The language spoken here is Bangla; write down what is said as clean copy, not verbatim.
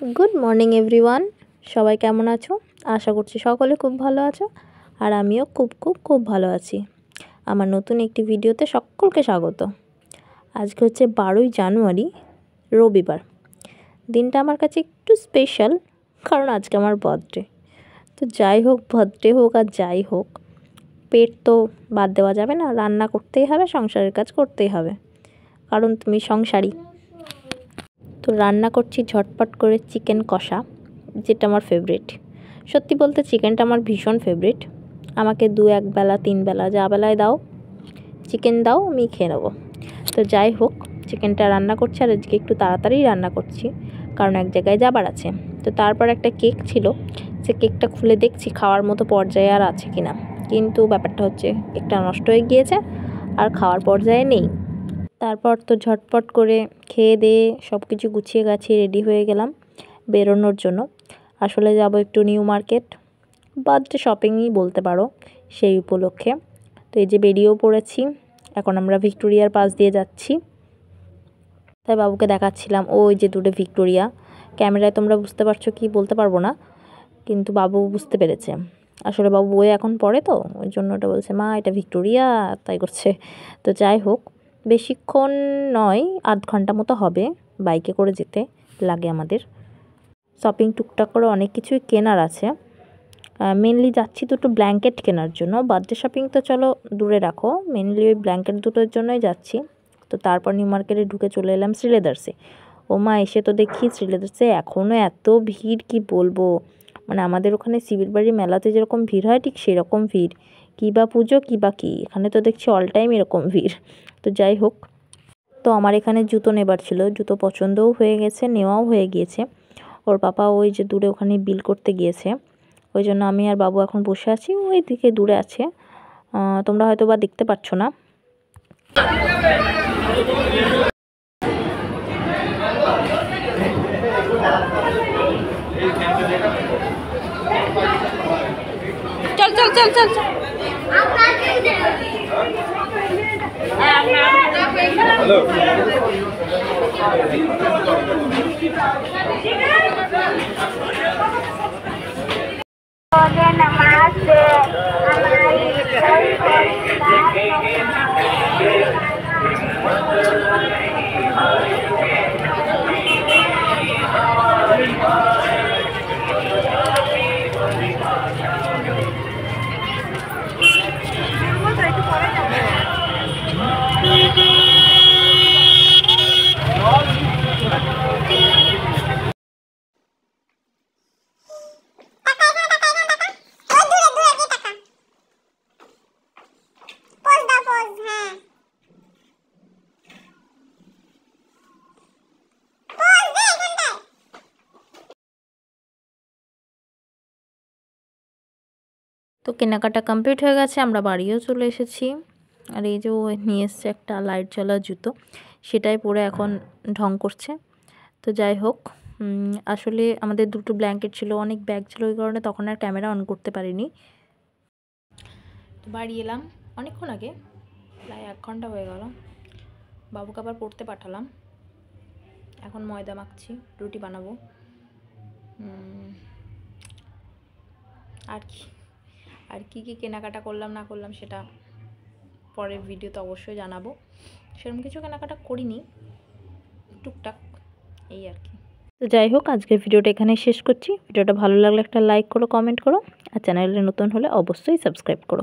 গুড মর্নিং এভরিওয়ান, সবাই কেমন আছো? আশা করছি সকলে খুব ভালো আছো, আর আমিও খুব ভালো আছি। আমার নতুন একটি ভিডিওতে সকলকে স্বাগত। আজকে হচ্ছে 12ই জানুয়ারি, রবিবার। দিনটা আমার কাছে একটু স্পেশাল, কারণ আজকে আমার বার্থডে। তো যাই হোক, বার্থডে হোক আর যাই হোক, পেট তো বাদ দেওয়া যাবে না, রান্না করতেই হবে, সংসারের কাজ করতেই হবে, কারণ তুমি সংসারী। তো রান্না করছি ঝটপট করে চিকেন কষা, যেটা আমার ফেভারিট। সত্যি বলতে চিকেনটা আমার ভীষণ ফেভারিট। আমাকে 2-1 বেলা 3 বেলা যা বেলায় দাও, চিকেন দাও, আমি খেয়ে নেবো। তো যাই হোক, চিকেনটা রান্না করছি, আর আজকে একটু তাড়াতাড়ি রান্না করছি, কারণ এক জায়গায় যাবার আছে। তো তারপর একটা কেক ছিল, সে কেকটা খুলে দেখছি খাওয়ার মতো পর্যায়ে আর আছে কিনা, কিন্তু ব্যাপারটা হচ্ছে কেকটা নষ্ট হয়ে গিয়েছে আর খাওয়ার পর্যায়ে নেই। তারপর তো ঝটপট করে খেয়ে দিয়ে সব কিছু গুছিয়ে গাছিয়ে রেডি হয়ে গেলাম বেরোনোর জন্য। আসলে যাব একটু নিউ মার্কেট, বার্থডে শপিংই বলতে পারো, সেই উপলক্ষে। তো এই যে বেরিয়েও পড়েছি, এখন আমরা ভিক্টোরিয়ার পাশ দিয়ে যাচ্ছি। তাই বাবুকে দেখাচ্ছিলাম, ওই যে দূরে ভিক্টোরিয়া। ক্যামেরায় তোমরা বুঝতে পারছো কি বলতে পারবো না, কিন্তু বাবু বুঝতে পেরেছে। আসলে বাবু বই এখন পড়ে, তো ওই জন্য ওটা বলছে, মা এটা ভিক্টোরিয়া, তাই করছে। তো যাই হোক, বেশিক্ষণ নয়, আধ ঘন্টা মতো হবে বাইকে করে যেতে লাগে আমাদের। শপিং টুকটাক করে অনেক কিছুই কেনার আছে। মেনলি যাচ্ছি দুটো ব্ল্যাঙ্কেট কেনার জন্য। বার্থডে শপিং তো চলো দূরে রাখো, মেনলি ওই ব্ল্যাঙ্কেট দুটোর জন্যই যাচ্ছি। তো তারপর নিউ মার্কেটে ঢুকে চলে এলাম শ্রীলেদার্সে। ও মা, এসে তো দেখি শ্রীলেদার্সে এখনও এত ভিড়, কি বলবো। মানে আমাদের ওখানে শিবির বাড়ির মেলাতে যেরকম ভিড় হয়, ঠিক সেরকম ভিড়। কী বা পুজো কী বা কী, এখানে তো দেখছি অল টাইম এরকম ভিড়। তো যাই হোক, তো আমার এখানে জুতো নেবার ছিল, জুতো পছন্দও হয়ে গেছে, নেওয়াও হয়ে গিয়েছে। ওর পাপা ওই যে দূরে ওখানে বিল করতে গিয়েছে, ওই জন্য আমি আর বাবু এখন বসে আছি, ওই দিকে দূরে আছে, তোমরা হয়তো বা দেখতে পাচ্ছ না। চল চল চল চল চল। হ্যালো, नमस्ते। তো কেনাকাটা কমপ্লিট হয়ে গেছে, আমরা বাড়িও চলে এসেছি। আর এই যে ও নিয়ে এসছে একটা লাইট জ্বলা জুতো, সেটাই পরে এখন ঢং করছে। তো যাই হোক, আসলে আমাদের দুটো ব্ল্যাঙ্কেট ছিল, অনেক ব্যাগ ছিল, ওই কারণে তখন আর ক্যামেরা অন করতে পারিনি। তো বাড়ি এলাম অনেকক্ষণ আগে, প্রায় 1 ঘন্টা হয়ে গেল। বাবুকে আবার পড়তে পাঠালাম, এখন ময়দা মাখছি, রুটি বানাবো। আর কি কেনাকাটা করলাম না করলাম সেটা পরের ভিডিওতে অবশ্যই জানাবো। সেরকম কিছু কেনাকাটা করিনি, টুকটাক এই আর কি। তো যাই হোক, আজকের ভিডিওটা এখানে শেষ করছি। ভিডিওটা ভালো লাগলে একটা লাইক করো, কমেন্ট করো, আর চ্যানেলে নতুন হলে অবশ্যই সাবস্ক্রাইব করো।